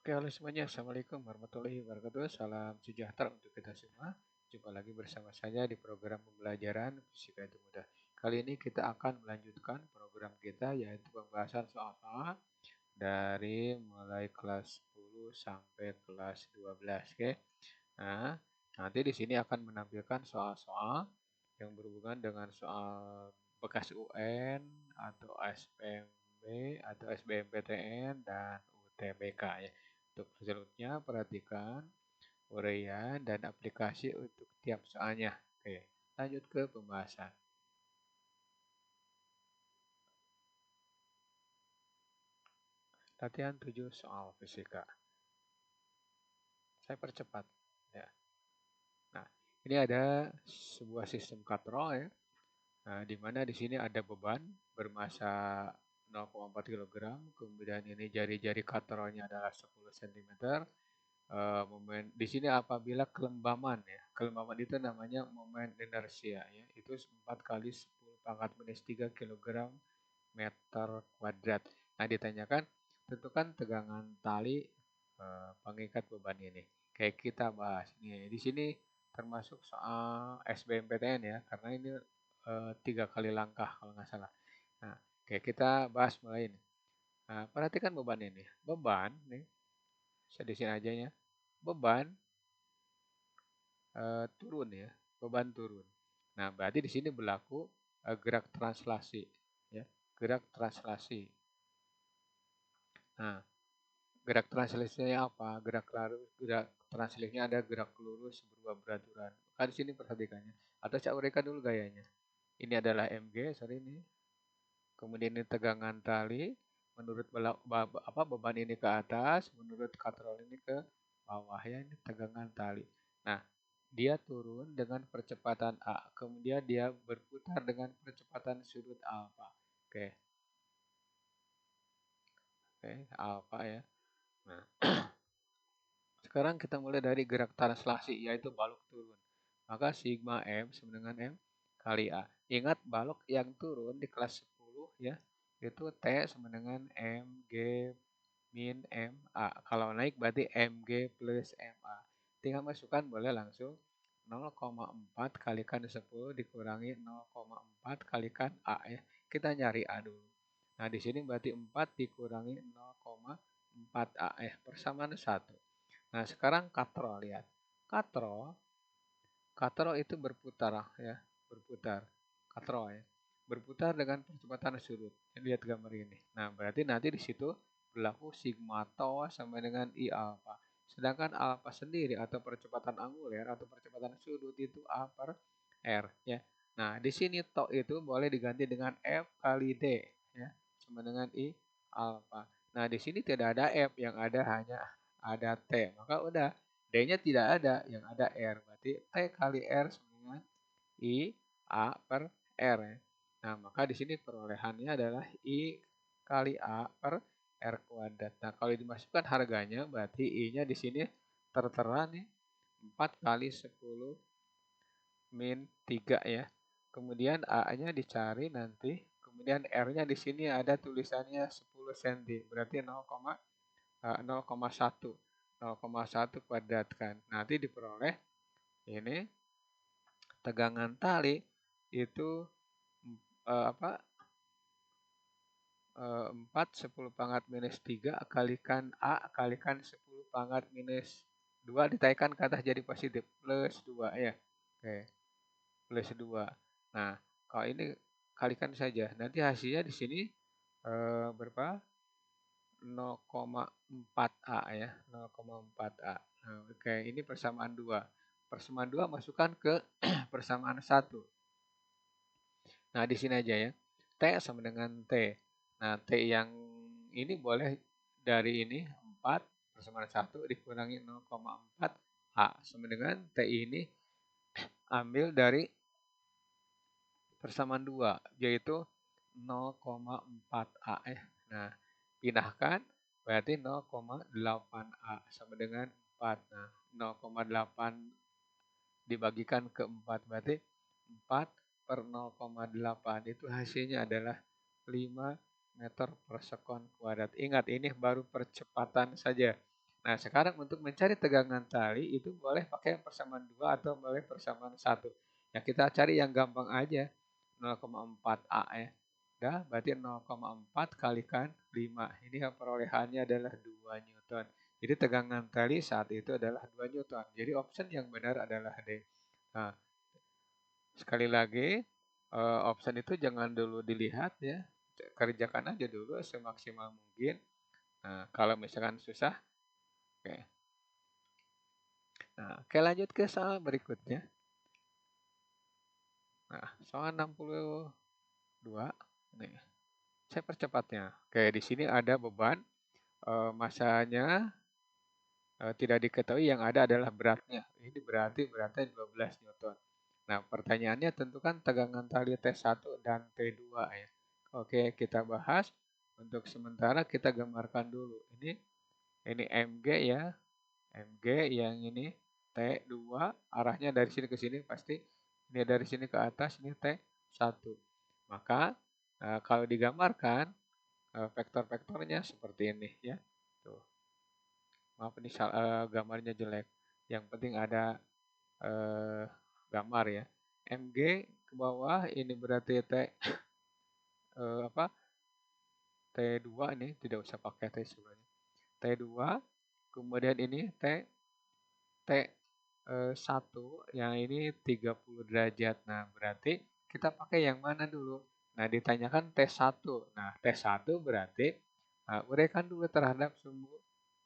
Oke, halo semuanya. Assalamualaikum warahmatullahi wabarakatuh. Salam sejahtera untuk kita semua. Jumpa lagi bersama saya di program pembelajaran Fisika itu Mudah. Kali ini kita akan melanjutkan program kita yaitu pembahasan soal-soal dari mulai kelas 10 sampai kelas 12. Oke. Nah, nanti di sini akan menampilkan soal-soal yang berhubungan dengan soal bekas UN atau SPMB atau SBMPTN dan UTBK ya. Untuk selanjutnya perhatikan uraian dan aplikasi untuk tiap soalnya. Oke, lanjut ke pembahasan. Latihan 7 soal fisika. Saya percepat ya. Nah, ini ada sebuah sistem katrol ya. Nah, di mana di sini ada beban bermasa 0,4 kg, kemudian ini jari-jari katrolnya adalah 10 cm. Momen di sini apabila kelembaman ya, kelembaman itu namanya momen inersia ya, itu 4 kali 10 pangkat minus 3 kg meter kuadrat. Nah, ditanyakan tentukan tegangan tali pengikat beban ini. Kayak kita bahas nih, di sini termasuk soal SBMPTN ya, karena ini 3 kali langkah kalau nggak salah. Nah, kayak kita bahas mulai ini. Nah, perhatikan beban ini. Beban nih, saya di sini aja ya. Beban turun ya, beban turun. Nah, berarti di sini berlaku gerak translasi ya, gerak translasi. Nah, gerak translasinya apa? Gerak translasinya ada gerak lurus berubah beraturan. Kan di sini perhatikannya. Atau saya uraikan dulu gayanya. Ini adalah Mg, sorry ini. Kemudian ini tegangan tali menurut beban ini ke atas, menurut katrol ini ke bawah ya, ini tegangan tali. Nah, dia turun dengan percepatan A, kemudian dia berputar dengan percepatan sudut alfa. Oke, oke, alfa ya. Nah, sekarang kita mulai dari gerak translasi, yaitu balok turun. Maka sigma M sama dengan M kali A. Ingat balok yang turun di kelas 10 ya, itu T sama dengan MG min MA. Kalau naik berarti MG plus MA. Tinggal masukkan boleh langsung 0,4 kalikan 10 dikurangi 0,4 kalikan A ya. Kita nyari A dulu. Nah, di sini berarti 4 dikurangi 0,4 A ya. Persamaan 1. Nah, sekarang katrol lihat. Katrol, katrol itu berputar ya, berputar. Katrol ya. Berputar dengan percepatan sudut. Lihat gambar ini. Nah, berarti nanti di situ berlaku sigma tau sama dengan I alfa. Sedangkan alfa sendiri atau percepatan anguler atau percepatan sudut itu A per R ya. Nah, di sini tau itu boleh diganti dengan F kali D ya, sama dengan I alfa. Nah, di sini tidak ada F, yang ada hanya ada T. Maka udah D-nya tidak ada, yang ada R. Berarti T kali R sama dengan I A per R ya. Nah, maka di sini perolehannya adalah I kali A per R kuadrat. Nah, kalau dimasukkan harganya berarti I-nya di sini tertera nih 4 kali 10 min 3 ya. Kemudian A-nya dicari nanti. Kemudian R-nya di sini ada tulisannya 10 cm. Berarti 0,1. 0,1 kuadrat kan. Nanti diperoleh ini tegangan tali itu apa 4 10 pangkat minus 3 kalikan A kalikan 10 pangkat minus 2 ditaikkan ke atas jadi positif plus 2 ya. Oke, plus 2. Nah, kalau ini kalikan saja. Nanti hasilnya di sini berapa? 0,4 A ya, 0,4 A. Nah, oke, ini persamaan 2. Persamaan 2 masukkan ke persamaan 1. Nah, di sini aja ya. T sama dengan T. Nah, T yang ini boleh dari ini 4 persamaan 1 dikurangi 0,4 A sama dengan T ini ambil dari persamaan 2 yaitu 0,4 A ya. Nah, pindahkan berarti 0,8 A sama dengan 4. Nah, 0,8 dibagikan ke 4 berarti 4 per 0,8 itu hasilnya adalah 5 meter per sekon kuadrat. Ingat ini baru percepatan saja. Nah, sekarang untuk mencari tegangan tali itu boleh pakai persamaan 2 atau boleh persamaan 1. Ya, kita cari yang gampang aja. 0,4 A ya. Dah, berarti 0,4 kalikan 5. Ini yang perolehannya adalah 2 Newton. Jadi tegangan tali saat itu adalah 2 Newton. Jadi option yang benar adalah D. Nah, sekali lagi, option itu jangan dulu dilihat ya. Kerjakan aja dulu semaksimal mungkin. Nah, kalau misalkan susah, oke. Nah, oke lanjut ke soal berikutnya. Nah, soal 62. Nih, saya percepatnya. Oke, di sini ada beban, masanya tidak diketahui, yang ada adalah beratnya. Ini berarti beratnya 12 Newton. Nah, pertanyaannya tentukan tegangan tali T1 dan T2 ya. Oke, kita bahas. Untuk sementara kita gambarkan dulu. Ini MG ya. MG yang ini T2, arahnya dari sini ke sini pasti. Ini dari sini ke atas, ini T1. Maka kalau digambarkan vektor-vektornya seperti ini ya. Tuh. Maaf ini gambarnya jelek. Yang penting ada gambar ya. MG ke bawah ini berarti apa? T2 ini tidak usah pakai T sebenarnya. T2, kemudian ini T1 yang ini 30 derajat. Nah, berarti kita pakai yang mana dulu? Nah, ditanyakan T1. Nah, T1 berarti uraikan dulu terhadap sumbu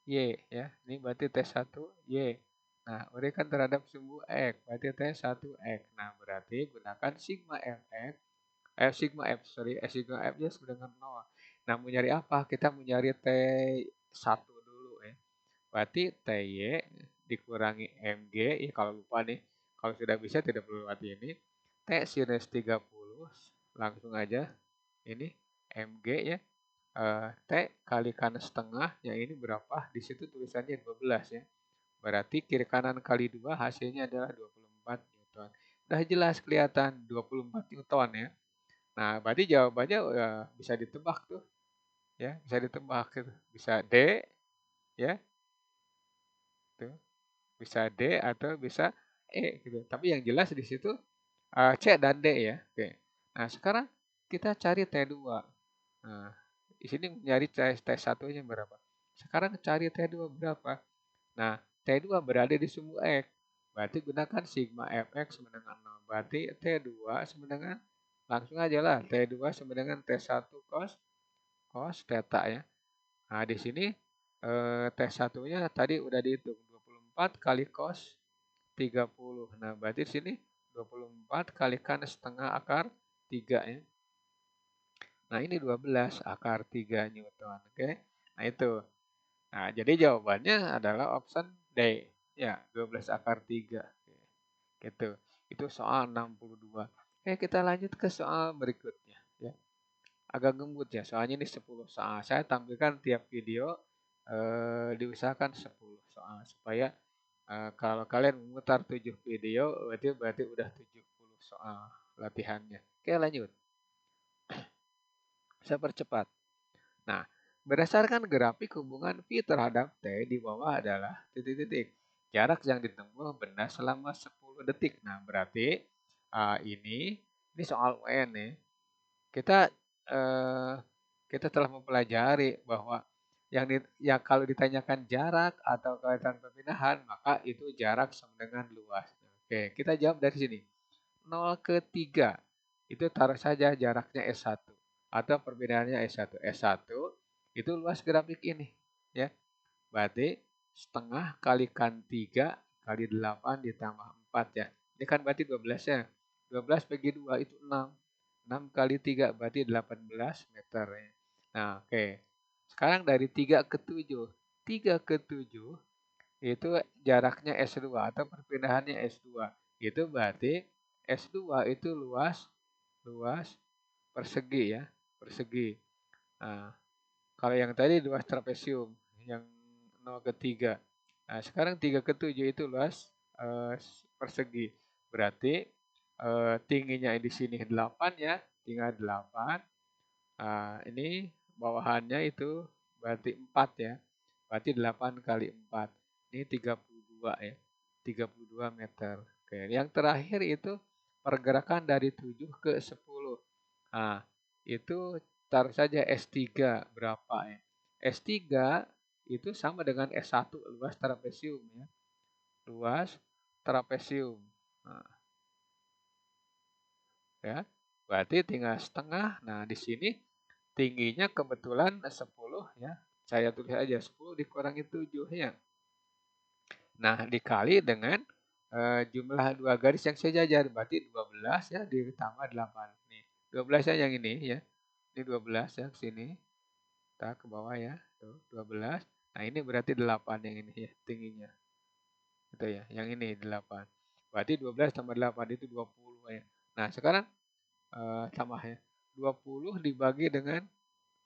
Y ya. Ini berarti T1 Y. Nah, uraikan terhadap sumbu X, berarti T1X. Nah, berarti gunakan sigma Fx, sigma F, sorry, sigma F-nya sama dengan 0. Nah, mau nyari apa? Kita mau nyari T1 dulu ya. Berarti TY dikurangi MG, ya kalau lupa nih, kalau sudah bisa tidak perlu lewati ini. T sinus 30, langsung aja ini MG ya. T kalikan setengah, yang ini berapa? Di situ tulisannya 12 ya. Berarti kiri kanan kali 2 hasilnya adalah 24 Newton. Udah jelas kelihatan 24 Newton ya. Nah, berarti jawabannya bisa ditebak tuh. Ya, bisa ditebak gitu. Bisa D ya. Tuh. Bisa D atau bisa E gitu. Tapi yang jelas di situ C dan D ya. Oke. Nah, sekarang kita cari T2. Nah, di sini nyari T1-nya berapa? Sekarang cari T2 berapa? Nah, T2 berada di sumbu X. Berarti gunakan sigma Fx sama dengan 0. Berarti T2 sama dengan, langsung aja lah, T2 sama dengan T1 cos theta ya. Nah, di sini T1-nya tadi udah dihitung 24 kali cos 30. Nah, berarti di sini 24 kalikan setengah akar 3 ya. Nah, ini 12 akar 3 Newton. Oke. Nah, itu. Nah, jadi jawabannya adalah option D. Ya, 12 akar 3. Gitu. Itu soal 62. Oke, kita lanjut ke soal berikutnya. Ya. Agak gembut ya, soalnya ini 10 soal. Saya tampilkan tiap video, diusahakan 10 soal. Supaya kalau kalian memutar 7 video, berarti udah 70 soal latihannya. Oke, lanjut. Saya percepat. Nah, berdasarkan grafik hubungan V terhadap T di bawah adalah titik-titik. Jarak yang ditempuh benda selama 10 detik. Nah, berarti ini soal UN nih. Kita uh, kita telah mempelajari bahwa yang kalau ditanyakan jarak atau kelihatan perpindahan, maka itu jarak sama dengan luas. Oke, kita jawab dari sini. 0 ke 3 itu taruh saja jaraknya S1 atau perbedaannya S1. S1 itu luas grafik ini ya. Berarti setengah kalikan 3 kali 8 ditambah 4 ya. Ini kan berarti 12 ya. 12 bagi 2 itu 6. 6 kali 3 berarti 18 meter ya. Nah, oke. Sekarang dari 3 ke 7. 3 ke 7 itu jaraknya S2 atau perpindahannya S2. Itu berarti S2 itu luas persegi ya, persegi. Nah, kalau yang tadi luas trapesium yang 0 ke 3. Nah, sekarang 3 ke 7 itu luas persegi. Berarti tingginya di sini 8 ya, tinggal 8. Ini bawahannya itu berarti 4 ya. Berarti 8 kali 4. Ini 32 ya. 32 meter. Oke, yang terakhir itu pergerakan dari 7 ke 10. Nah, itu taruh saja S3 berapa ya. S3 itu sama dengan S1 luas trapesium ya. Luas trapesium. Nah, ya. Berarti tinggal setengah. Nah, di sini tingginya kebetulan 10 ya. Saya tulis aja 10 dikurangi 7 ya. Nah, dikali dengan jumlah dua garis yang sejajar. Berarti 12 ya ditambah 8. Nih, 12 ya yang ini ya. Ini 12 ya ke sini. Kita ke bawah ya. Tuh, 12. Nah, ini berarti 8 yang ini ya tingginya. Itu ya, yang ini 8. Berarti 12 tambah 8 itu 20 ya. Nah, sekarang tambah ya. 20 dibagi dengan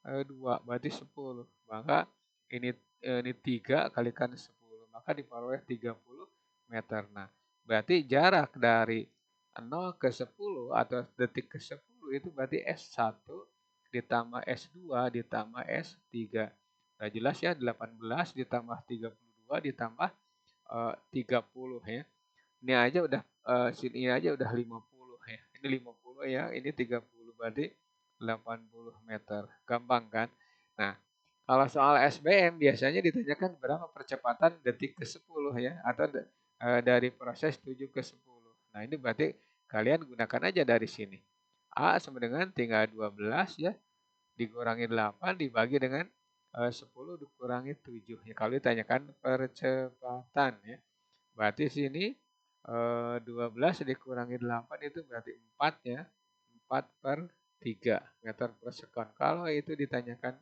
2 berarti 10. Maka ini 3 kalikan 10. Maka diperoleh 30 meter. Nah, berarti jarak dari 0 ke 10 atau detik ke 10 itu berarti S1 ditambah S2 ditambah S3. Nah, jelas ya 18 ditambah 32 ditambah 30 ya. Ini aja udah sini aja udah 50 ya. Ini 50 ya, ini 30 berarti 80 meter. Gampang kan? Nah, kalau soal SBM biasanya ditanyakan berapa percepatan detik ke 10 ya atau dari proses 7 ke 10. Nah, ini berarti kalian gunakan aja dari sini. A sama dengan tinggal 12 ya dikurangi 8 dibagi dengan 10 dikurangi 7. Ya, kalau ditanyakan percepatan ya. Berarti sini 12 dikurangi 8 itu berarti 4 ya. 4 per 3 meter per sekon. Kalau itu ditanyakan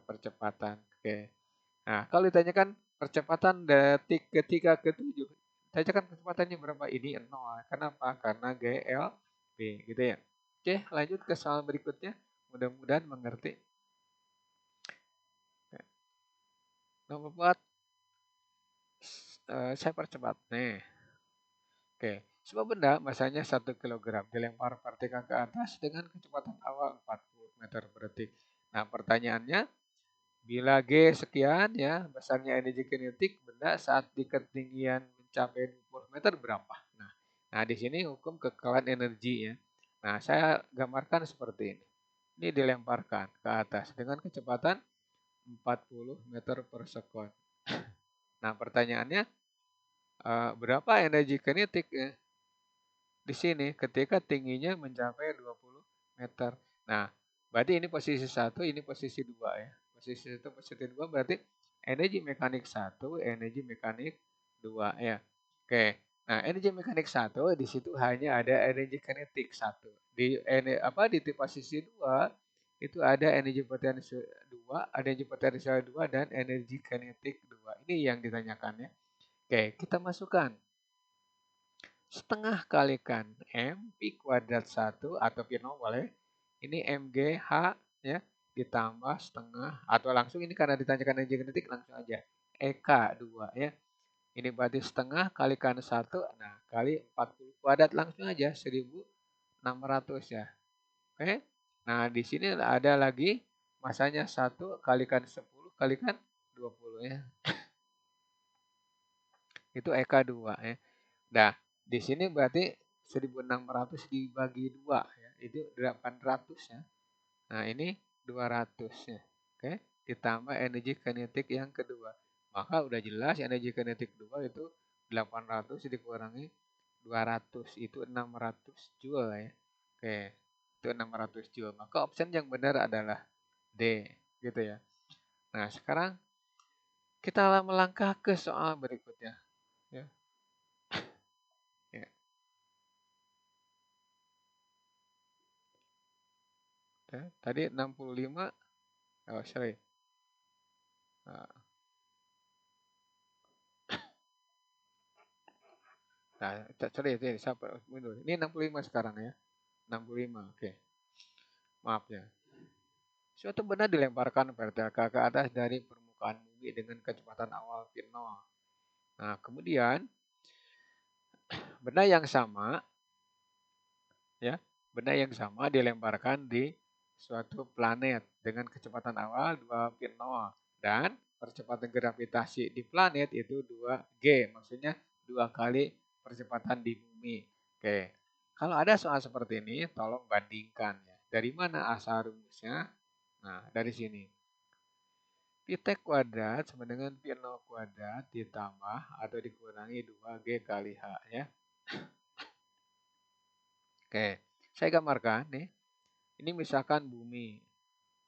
percepatan. Oke. Nah, kalau ditanyakan percepatan detik ketika ke-7, tanyakan kecepatannya berapa? Ini 0. Kenapa? Karena GLB gitu ya. Oke, lanjut ke soal berikutnya. Mudah-mudahan mengerti. Nomor 4 saya percepat. Nih. Oke, sebuah benda masanya 1 kg dilempar partikel ke atas dengan kecepatan awal 40 meter per detik. Nah, pertanyaannya, bila G sekian ya, besarnya energi kinetik benda saat di ketinggian mencapai 20 meter berapa? Nah, di sini hukum kekekalan energi ya. Nah, saya gambarkan seperti ini. Ini dilemparkan ke atas dengan kecepatan 40 meter per sekon. Nah, pertanyaannya, berapa energi kinetik ya? Di sini ketika tingginya mencapai 20 meter. Nah, berarti ini posisi 1, ini posisi 2 ya. Posisi 1, posisi 2 berarti energi mekanik 1, energi mekanik 2 ya. Oke. Nah, energi mekanik 1 di situ hanya ada energi kinetik 1. Di posisi 2 itu ada energi potensial 2, energi potensial 2 dan energi kinetik 2. Ini yang ditanyakan ya. Oke, kita masukkan setengah kalikan M pi kuadrat 1 atau pi 0 boleh. Ini MGH ya ditambah setengah atau langsung ini karena ditanyakan energi kinetik langsung aja EK 2 ya. Ini berarti setengah kalikan 1 nah kali 40 kuadrat langsung aja 1600 ya. Oke. Nah, di sini ada lagi masanya 1 kalikan 10 kalikan 20 ya. Itu EK 2 ya. Nah, di sini berarti 1600 dibagi 2 ya. Itu 800 ya. Nah, ini 200 ya. Oke, ditambah energi kinetik yang kedua. Maka udah jelas energi kinetik 2 itu 800 dikurangi 200 itu 600 joule ya. Oke, itu 600 joule. Maka option yang benar adalah D gitu ya. Nah, sekarang kita melangkah ke soal berikutnya ya. Ya. Ya, tadi 65, oh sorry. Nah, sorry, ini 65 sekarang ya. 65, oke. Maaf ya. Suatu benda dilemparkan vertikal ke atas dari permukaan bumi dengan kecepatan awal v0. Nah, kemudian benda yang sama ya, benda yang sama dilemparkan di suatu planet dengan kecepatan awal 2 v0 dan percepatan gravitasi di planet itu 2G, maksudnya 2 kali percepatan di bumi. Oke, kalau ada soal seperti ini, tolong bandingkan ya. Dari mana asal rumusnya? Nah, dari sini. Pi T kuadrat sama dengan Pi 0 kuadrat ditambah atau dikurangi 2G kali H ya. Oke, saya gambarkan nih. Ini misalkan bumi.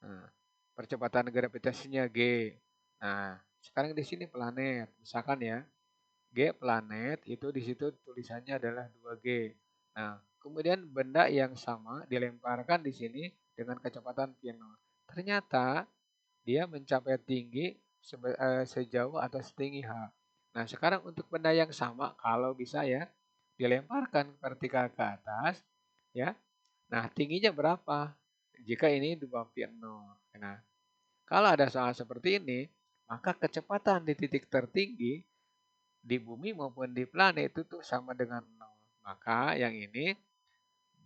Nah, percepatan gravitasinya G. Nah, sekarang di sini planet. Misalkan ya, G planet itu di situ tulisannya adalah 2G. Nah, kemudian benda yang sama dilemparkan di sini dengan kecepatan P0. Ternyata dia mencapai tinggi sejauh atau setinggi H. Nah, sekarang untuk benda yang sama kalau bisa ya dilemparkan vertikal ke atas ya. Nah, tingginya berapa? Jika ini 2 pi 0. Nah, kalau ada soal seperti ini, maka kecepatan di titik tertinggi di bumi maupun di planet itu tuh sama dengan 0. Maka yang ini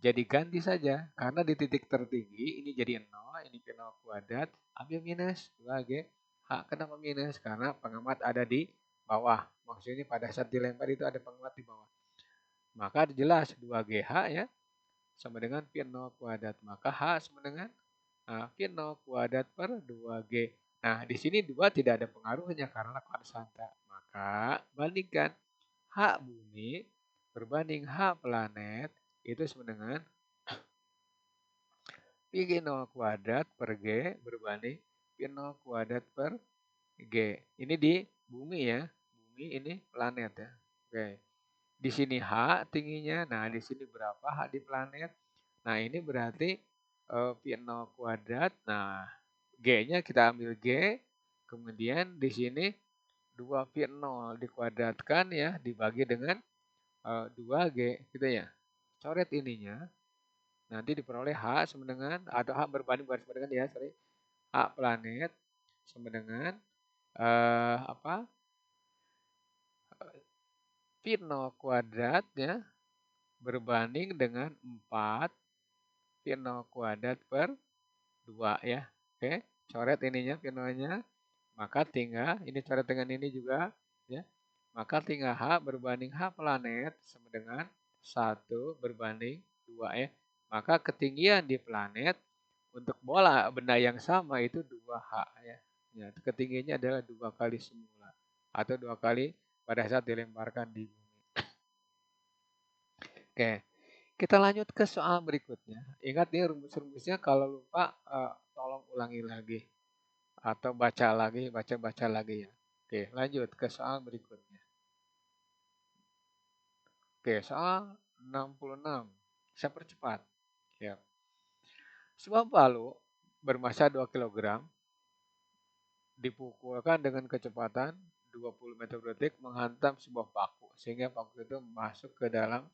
jadi ganti saja. Karena di titik tertinggi ini jadi 0, ini pi 0 kuadrat, ambil minus 2G. Kenapa minus? Karena pengamat ada di bawah. Maksudnya pada saat dilempar itu ada pengamat di bawah. Maka jelas 2GH ya sama dengan pi 0 kuadrat. Maka H sama dengan pi 0 kuadrat per 2G. Nah, di sini 2 tidak ada pengaruhnya karena konstanta. Maka bandingkan H bumi berbanding H planet itu sama dengan pi 0 kuadrat per G berbanding pi 0 kuadrat per G. Ini di bumi ya. Bumi ini planet ya. Oke. Di sini H tingginya. Nah, di sini berapa H di planet? Nah, ini berarti pi 0 kuadrat. Nah, G-nya kita ambil G. Kemudian di sini 2 pi 0 dikuadratkan ya dibagi dengan 2G gitu ya. Coret ininya. Nanti diperoleh H sama dengan atau H berbanding sama dengan ya, sorry. H planet sama dengan apa? Pi 0 kuadrat ya berbanding dengan 4 pi 0 kuadrat per 2 ya. Oke, coret ininya pi 0-nya. Maka tinggal ini coret dengan ini juga ya. Maka tinggal H berbanding H planet sama dengan 1 berbanding 2 ya. Maka ketinggian di planet untuk bola benda yang sama itu 2H ya. Ya, ketinggiannya adalah 2 kali semula atau 2 kali pada saat dilemparkan di bumi. Oke, kita lanjut ke soal berikutnya. Ingat nih rumus-rumusnya, kalau lupa tolong ulangi lagi atau baca lagi, baca-baca lagi ya. Oke, lanjut ke soal berikutnya. Oke, soal 66. Saya percepat. Ya. Sebuah palu bermasa 2 kg dipukulkan dengan kecepatan 20 meter per detik menghantam sebuah paku sehingga paku itu masuk ke dalam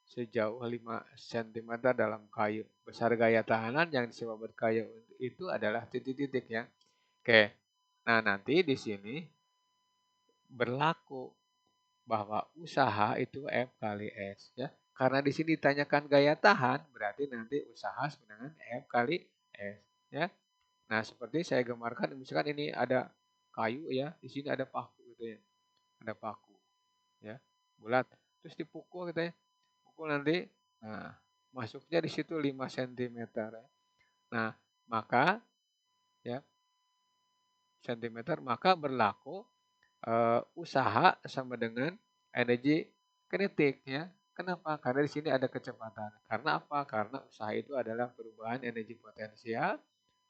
sejauh 5 cm dalam kayu. Besar gaya tahanan yang disebabkan kayu itu adalah titik-titik ya. Oke. Nah, nanti di sini berlaku bahwa usaha itu F kali S ya. Karena di sini ditanyakan gaya tahan, berarti nanti usaha sama dengan F kali S ya. Nah, seperti saya gambarkan misalkan ini ada kayu ya, di sini ada paku gitu ya. Ada paku ya. Bulat. Terus dipukul gitu ya. Pukul nanti nah, masuknya di situ 5 cm ya. Nah, maka ya cm maka berlaku usaha sama dengan energi kinetik ya. Kenapa? Karena di sini ada kecepatan. Karena apa? Karena usaha itu adalah perubahan energi potensial,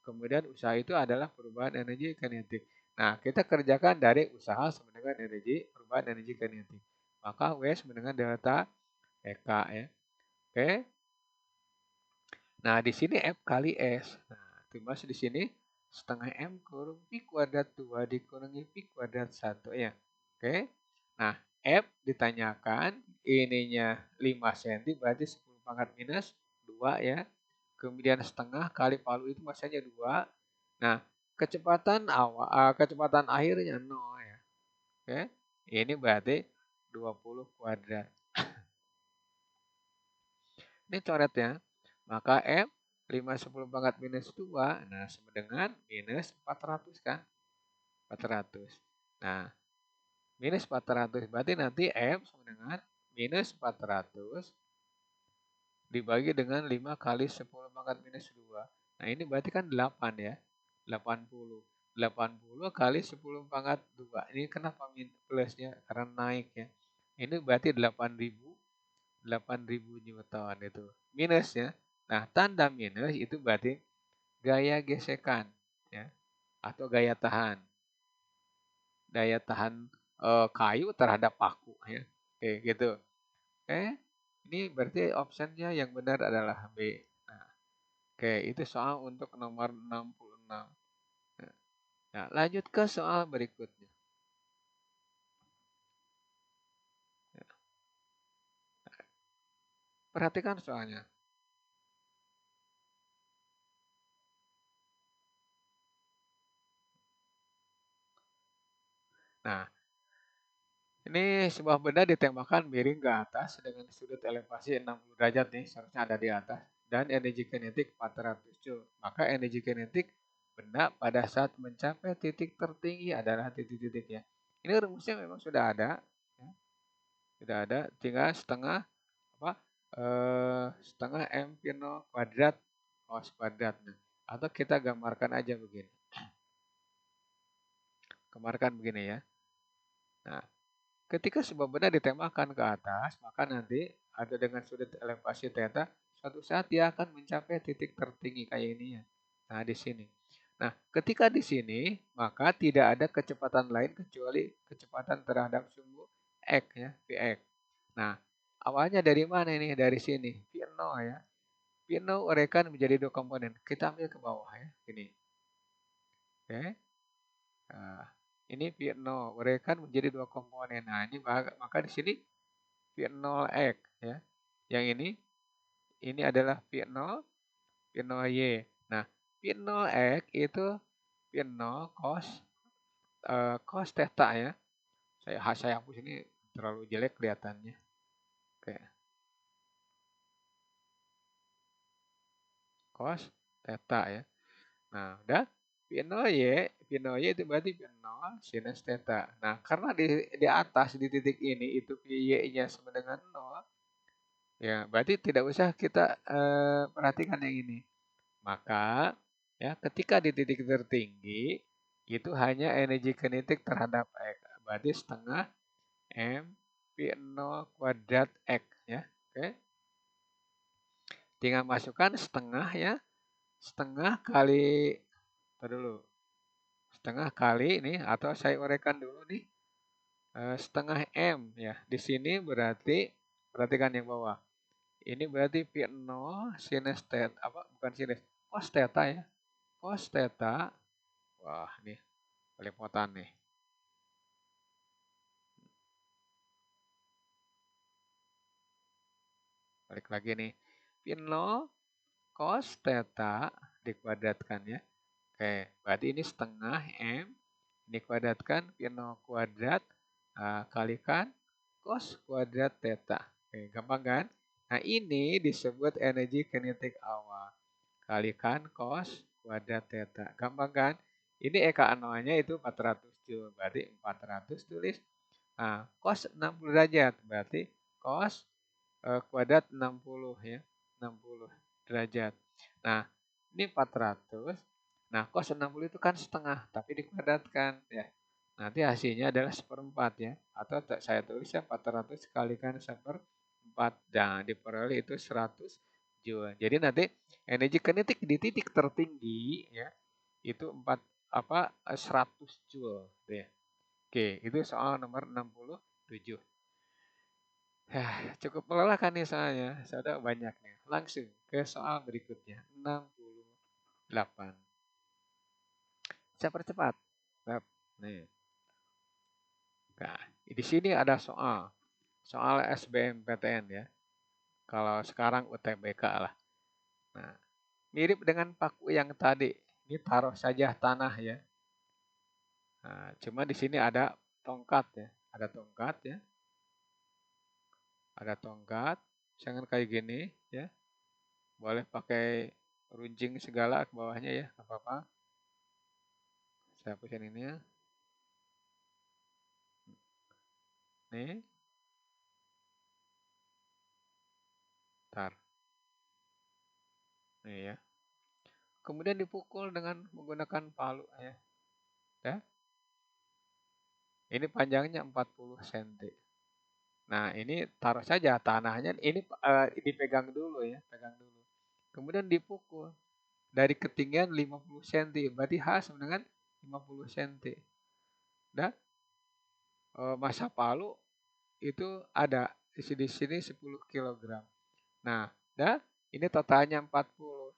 kemudian usaha itu adalah perubahan energi kinetik. Nah, kita kerjakan dari usaha sama dengan energi perubahan energi kinetik. Maka W sama dengan delta EK ya. Oke. Nah, di sini F kali S. Nah, tumbas di sini setengah M kurung Pi kuadrat 2 dikurangi Pi kuadrat 1 ya. Oke. Nah, F ditanyakan ininya 5 cm berarti 10 pangkat minus 2 ya. Kemudian setengah kali palu itu masanya 2. Nah, kecepatan awal kecepatan akhirnya 0 ya. Oke. Ini berarti 20 kuadrat. Ini coret ya. Maka M 5 10 pangkat minus 2. Nah, sama dengan minus 400 kan. 400. Nah, minus 400 berarti nanti M sama dengan minus 400 dibagi dengan 5 kali 10 pangkat minus 2. Nah, ini berarti kan 8 ya. 80. 80 kali 10 pangkat 2. Ini kenapa plusnya? Karena naik ya. Ini berarti 8.000 Newton itu. Minus ya. Nah, tanda minus itu berarti gaya gesekan ya atau gaya tahan. Daya tahan kayu terhadap paku ya. Oke, gitu. Oke. Ini berarti optionnya yang benar adalah B. Nah, oke, itu soal untuk nomor 66. Nah, lanjut ke soal berikutnya. Perhatikan soalnya. Nah, ini sebuah benda ditembakkan miring ke atas dengan sudut elevasi 60 derajat nih, seharusnya ada di atas. Dan energi kinetik 400 Joule. Maka energi kinetik benda pada saat mencapai titik tertinggi adalah titik-titik ya. Ini rumusnya memang sudah ada. Ya. Sudah ada, tinggal setengah apa? Setengah M P0 kuadrat cos kuadrat. Nah, atau kita gambarkan aja begini. Gambarkan begini ya. Nah, ketika sebuah benda ditembakkan ke atas, maka nanti ada dengan sudut elevasi theta, suatu saat dia akan mencapai titik tertinggi kayak ini ya. Nah, di sini. Nah, ketika di sini, maka tidak ada kecepatan lain kecuali kecepatan terhadap sumbu X ya, Vx. Nah, awalnya dari mana ini? Dari sini, V0 ya. V0 urekan menjadi dua komponen. Kita ambil ke bawah ya, ini. Oke. Nah, ini V0 urekan menjadi dua komponen. Nah, ini maka di sini V0X ya. Yang ini adalah V0, V0Y. Nah, V0X itu V0 cos theta ya. Saya hapus ini terlalu jelek kelihatannya. Oke. Cos theta ya. Nah, udah V0Y itu berarti V0 sinus theta. Nah, karena di atas di titik ini itu Y-nya sama dengan 0, ya, berarti tidak usah kita perhatikan yang ini. Maka ya ketika di titik tertinggi itu hanya energi kinetik terhadap X. Berarti setengah M V0 kuadrat X ya. Oke. Tinggal masukkan setengah ya. Setengah kali dulu. Setengah kali ini atau saya uraikan dulu nih. Setengah M ya. Di sini berarti perhatikan yang bawah. Ini berarti V0 sinus theta apa bukan sinus cos theta ya. Cos theta. Wah, nih belepotan nih. Balik lagi nih. V0 cos theta dikuadratkan ya. Oke, berarti ini setengah M dikuadratkan V0 kuadrat kalikan cos kuadrat theta. Oke, gampang kan? Nah, ini disebut energi kinetik awal. Kalikan cos kuadrat theta. Gampang kan? Ini Eka anuanya itu 400 Joule. Berarti 400 tulis. Nah, cos 60 derajat. Berarti cos kuadrat 60 ya. 60 derajat. Nah, ini 400. Nah, cos 60 itu kan setengah, tapi dikuadratkan ya. Nanti hasilnya adalah seperempat ya. Atau saya tulis ya 400 kalikan seperempat. Dan diperoleh itu 100 Joule. Jadi nanti energi kinetik di titik tertinggi ya itu 100 Joule ya. Oke, itu soal nomor 67. Cukup melelahkan nih soalnya. Sudah banyak nih. Langsung ke soal berikutnya. 68. Saya percepat. Nih. Nah, di sini ada soal. Soal SBMPTN ya. Kalau sekarang UTBK lah. Nah, mirip dengan paku yang tadi. Ini taruh saja tanah ya. Nah, cuma di sini ada tongkat ya. Ada tongkat ya. Ada tongkat. Jangan kayak gini ya. Boleh pakai runcing segala ke bawahnya ya. Gak apa-apa. Saya hapusin ini ya. Nih, tar. Nih ya. Kemudian dipukul dengan menggunakan palu ya. Ya. Ini panjangnya 40 cm. Nah, ini taruh saja tanahnya ini dipegang dulu ya, pegang dulu. Kemudian dipukul dari ketinggian 50 cm, berarti H sama dengan 50 cm. Dan massa palu itu ada di sini 10 kg. Nah, dah ini totalnya 40.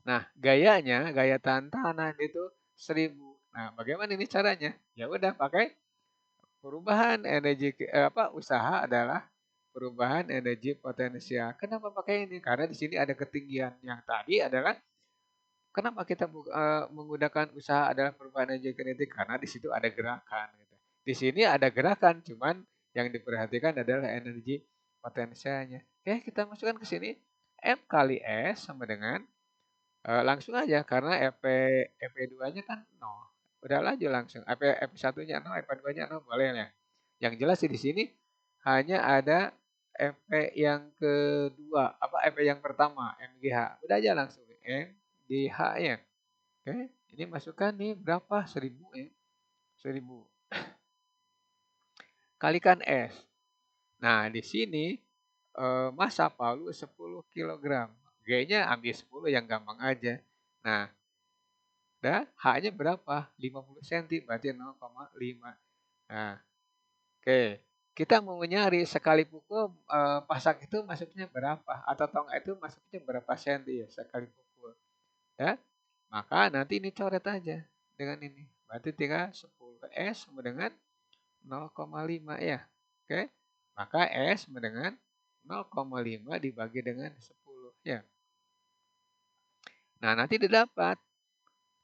Nah, gaya tahan tanah itu 1000. Nah, bagaimana ini caranya? Ya udah pakai perubahan energi usaha adalah perubahan energi potensial. Kenapa pakai ini? Karena di sini ada ketinggian. Yang tadi adalah kenapa kita menggunakan usaha adalah perubahan energi kinetik? Karena di situ ada gerakan. Gitu. Di sini ada gerakan, cuman yang diperhatikan adalah energi potensialnya. Oke, kita masukkan ke sini. M kali S sama dengan langsung aja karena EP2-nya kan 0. Udah aja langsung. EP1-nya 0, EP2-nya 0 boleh ya. Yang jelas sih di sini hanya ada EP yang kedua, EP yang pertama, MGH. Udah aja langsung MGH-nya. Oke, ini masukkan nih berapa? 1000 ya. 1000. Kalikan S. Nah, di sini massa palu 10 kg. G-nya ambil 10 yang gampang aja. Nah, dan H-nya berapa? 50 cm, berarti 0,5. Nah, oke. Kita mau nyari sekali pukul pasak itu masuknya berapa? Atau tongkat itu masuknya berapa senti ya sekali pukul. Ya, maka nanti ini coret aja dengan ini. Berarti tinggal 10 S sama dengan 0,5 ya. Oke. Maka S sama dengan 0,5 dibagi dengan 10 ya. Nah, nanti didapat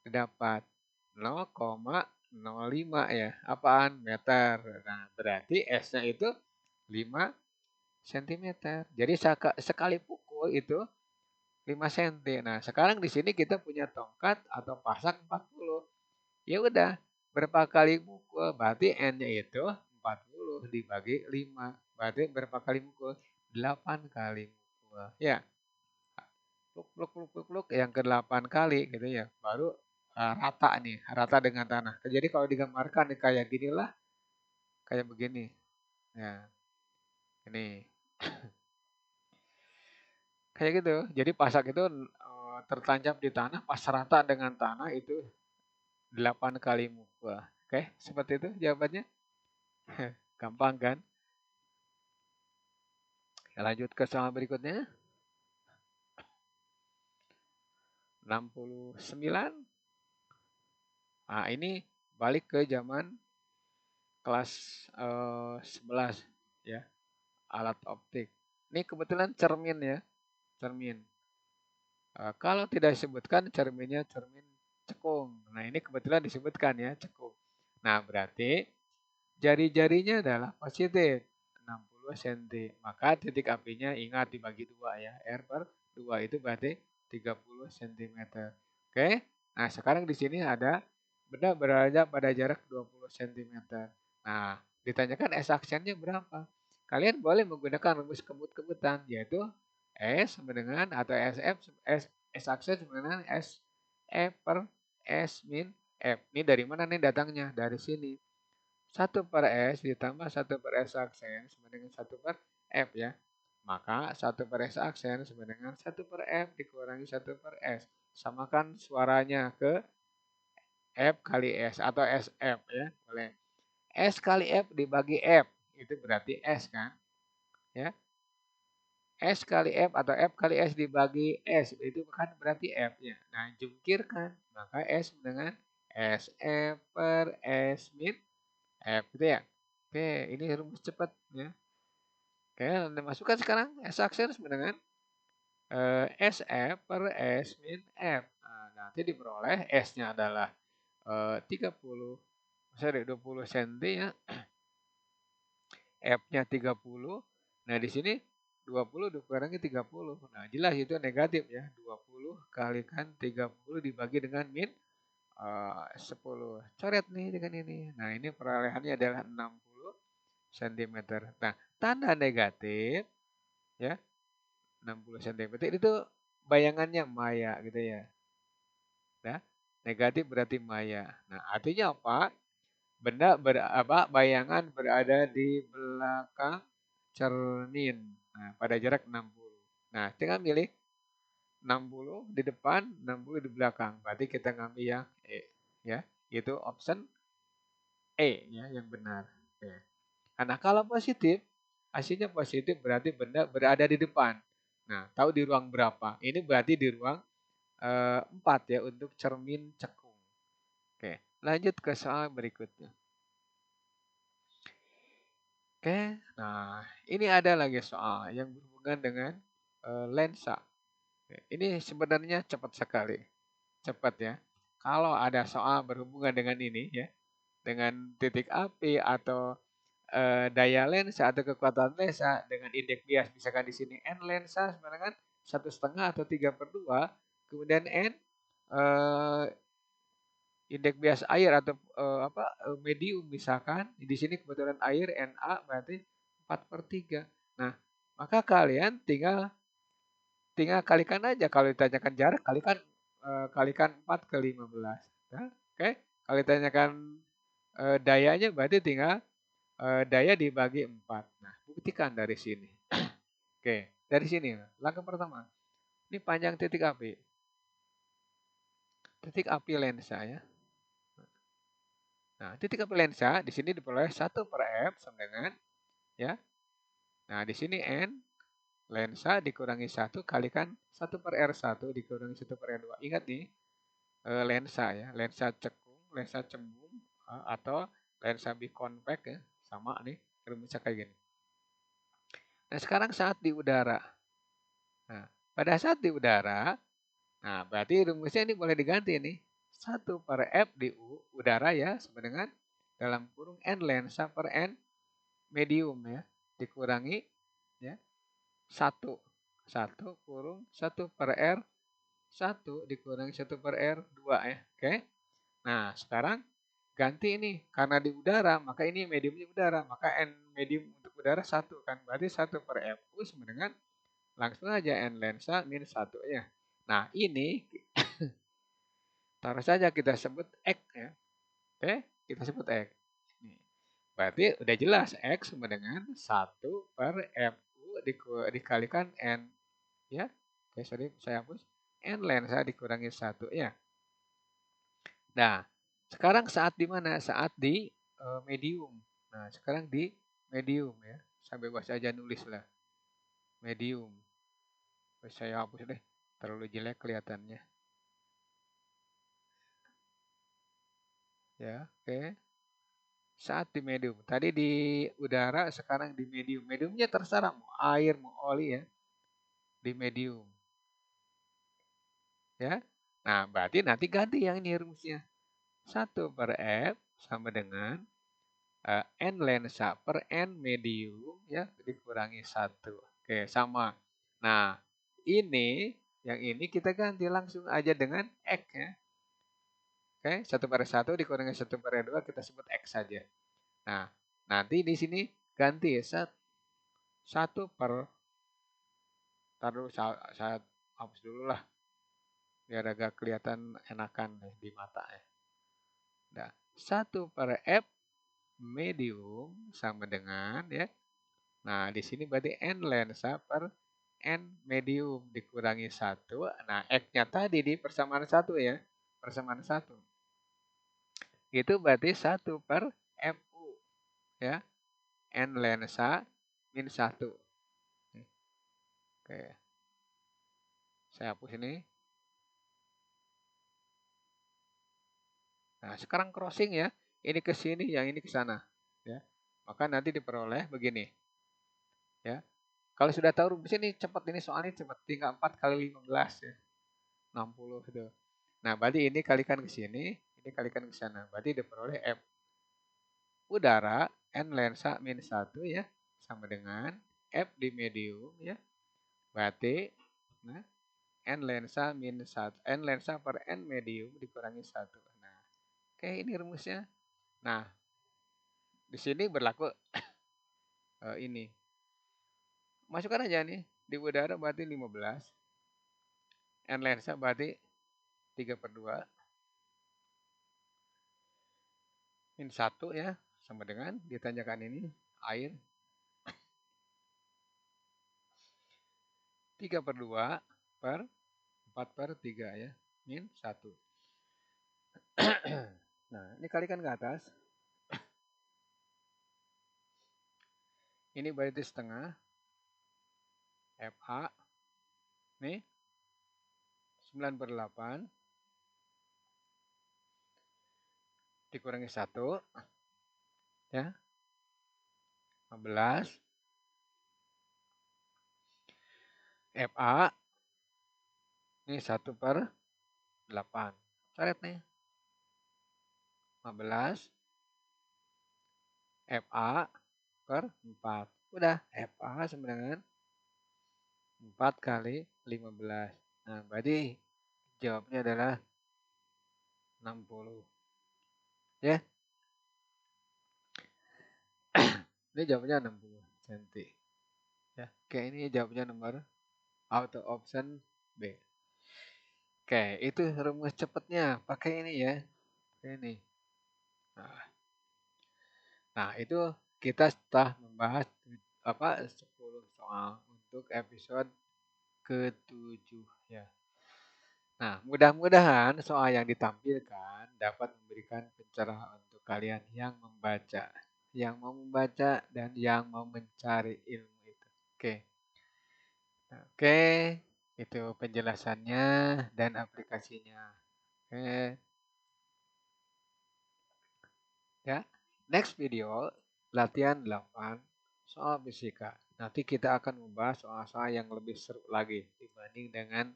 0,05 ya. Apaan? Meter. Nah, berarti S-nya itu 5 cm. Jadi sekali pukul itu 5 cm. Nah, sekarang di sini kita punya tongkat atau pasak 40. Ya udah, berapa kali pukul? Berarti N-nya itu 40 dibagi 5. Berarti berapa kali pukul? 8 kali pukul. Ya. Pluk yang ke-8 kali gitu ya. Baru rata nih, rata dengan tanah. Jadi kalau digambarkan nih kayak ginilah, kayak begini. Ya, ini. Kayak gitu. Jadi pasak itu tertancap di tanah, pas rata dengan tanah itu 8 kali mukul. Oke, seperti itu jawabannya. Gampang kan? Kita lanjut ke soal berikutnya. 69. Nah, ini balik ke zaman kelas 11 ya, alat optik. Ini kebetulan cermin ya, cermin. Kalau tidak disebutkan cerminnya cermin cekung. Nah, ini kebetulan disebutkan ya, cekung. Nah, berarti jari-jarinya adalah positif 60 cm. Maka titik apinya ingat dibagi 2 ya. R per 2 itu berarti 30 cm. Oke. Nah, sekarang di sini ada benda berada pada jarak 20 cm. Nah, ditanyakan S aksennya berapa? Kalian boleh menggunakan rumus kebut-kebutan yaitu S sama dengan atau S aksen sama dengan S E per S min F. Ini dari mana nih datangnya? Dari sini. 1 per S ditambah 1 per S aksen sama dengan 1 per F ya. Maka 1 per S aksen sama dengan 1 per F dikurangi 1 per S. Samakan suaranya ke F kali S atau SF ya. Boleh. S kali F dibagi F. Itu berarti S kan. Ya. S kali F atau F kali S dibagi S. Itu kan berarti F ya. Nah jungkirkan. Maka S dengan SF per S min F gitu ya. Oke, ini rumus cepat ya. Oke, Anda masukkan sekarang S aksen sama dengan SF per S min F. Nah, nanti diperoleh S-nya adalah 20 cm ya. F-nya 30. Nah, di sini 20 dikurangi 30. Nah, jelas itu negatif ya. 20 kalikan 30 dibagi dengan min 10. Coret nih dengan ini. Nah, ini perolehannya adalah 60 cm. Nah, tanda negatif ya 60 cm itu bayangannya maya gitu ya. Nah, negatif berarti maya. Nah, artinya apa? Bayangan berada di belakang cermin. Nah, pada jarak 60. Nah, tinggal milih 60 di depan, 60 di belakang. Berarti kita ngambil yang E, ya. Itu option E ya yang benar. Oke. Nah, kalau positif, hasilnya positif berarti benda berada di depan. Nah, tahu di ruang berapa? Ini berarti di ruang 4 ya untuk cermin cekung. Oke, lanjut ke soal berikutnya. Oke, nah ini ada lagi soal yang berhubungan dengan lensa. Ini sebenarnya cepat sekali, cepat ya. Kalau ada soal berhubungan dengan ini ya, dengan titik api atau daya lensa atau kekuatan lensa dengan indeks bias, misalkan di sini n lensa sebenarnya kan 1,5 atau 3/2, kemudian n eh, indeks bias air atau medium misalkan di sini kebetulan air Na berarti 4/3. Nah, maka kalian tinggal tinggal kalikan aja kalau ditanyakan jarak kalikan 4 ke 15. Ya, oke. Kalau ditanyakan dayanya berarti tinggal daya dibagi 4. Nah, buktikan dari sini. Oke, dari sini langkah pertama. Ini panjang titik api. Titik api lensa ya. Nah, titik api lensa di sini diperoleh 1/f sama dengan ya. Nah, di sini n lensa dikurangi 1 kalikan 1/r1 dikurangi 1/r2. Ingat nih, lensa ya, lensa cekung, lensa cembung atau lensa biconvex ya, sama nih rumusnya kayak gini. Nah, sekarang saat di udara. Nah, pada saat di udara, nah berarti rumusnya ini boleh diganti nih. 1/f di udara ya sama dengan dalam kurung n lensa per n medium ya dikurangi ya 1 kurung 1/r1 dikurangi 1/r2 ya. Oke. Nah, sekarang ganti ini karena di udara, maka ini mediumnya udara, maka n medium untuk udara 1 kan. Berarti 1/f sama dengan langsung aja n lensa min 1 ya. Nah, ini taruh saja kita sebut X ya. Oke, kita sebut X. Berarti udah jelas X sama dengan 1/FU dikalikan N. Ya, oke sorry saya hapus. N lensa dikurangi 1 ya. Nah, sekarang saat di mana? Saat di medium. Nah, sekarang di medium ya. Saya bebas aja nulis lah. Medium. Saya hapus deh. Terlalu jelek kelihatannya. Ya, oke. Saat di medium. Tadi di udara, sekarang di medium. Mediumnya terserah mau air, mau oli ya. Di medium. Ya. Nah, berarti nanti ganti yang ini rumusnya. 1/f sama dengan n lensa per n medium ya dikurangi 1. Oke, sama. Nah, ini yang ini kita ganti langsung aja dengan X ya. Oke, 1/1 dikurangi 1/2 kita sebut X saja. Nah, nanti di sini ganti 1 per taruh saya hapus dulu lah biar agak kelihatan enakan nih di mata ya. Nah, 1/f medium sama dengan ya. Nah, di sini berarti n lensa per n medium dikurangi 1. Nah, X-nya tadi di persamaan 1 ya. Persamaan 1. Itu berarti 1/FU ya. N lensa min 1. Oke. Saya hapus ini. Nah, sekarang crossing ya. Ini ke sini, yang ini ke sana. Ya. Maka nanti diperoleh begini. Ya. Kalau sudah tahu rumusnya ini cepat, ini soalnya cepat. Tinggal 4 kali 15 ya. 60 itu. Nah, berarti ini kalikan ke sini, ini kalikan ke sana. Berarti diperoleh F udara N lensa min 1 ya. Sama dengan F di medium ya. Berarti nah, N lensa min 1. N lensa per N medium dikurangi 1. Nah, oke ini rumusnya. Nah, di sini berlaku ini. Masukkan aja nih, di udara berarti 15. N lensa berarti 3/2. Min 1 ya, sama dengan ditanyakan ini, air 3/2 per 4/3 ya, min 1. Nah, ini kalikan ke atas. Ini berarti setengah. FA. Nih, 9/8. Dikurangi 1. Ya, 15. FA. Ini 1/8. Coret nih. 15. FA per 4. Udah, FA sama dengan 4 kali 15. Nah, berarti jawabnya adalah 60. Ya. Ini jawabnya 60 cm. Ya, oke, ini jawabnya nomor auto option B. Oke, itu rumus cepatnya. Pakai ini ya. Pakai ini. Nah, itu kita setelah membahas 10 soal untuk episode ke-7 ya. Nah, mudah-mudahan soal yang ditampilkan dapat memberikan pencerahan untuk kalian yang mau membaca dan yang mau mencari ilmu itu. Oke. Oke, itu penjelasannya dan aplikasinya. Oke. Ya. Next video latihan 8 soal fisika. Nanti kita akan membahas soal-soal yang lebih seru lagi dibanding dengan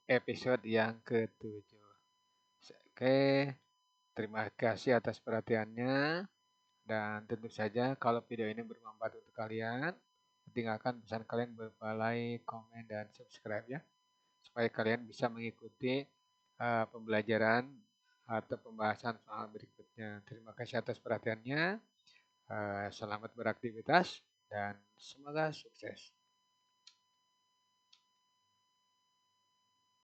episode yang ke-7. Oke, terima kasih atas perhatiannya. Dan tentu saja kalau video ini bermanfaat untuk kalian, tinggalkan pesan kalian berupa like, komen, dan subscribe ya. Supaya kalian bisa mengikuti pembelajaran atau pembahasan soal berikutnya. Terima kasih atas perhatiannya. Selamat beraktivitas dan semoga sukses.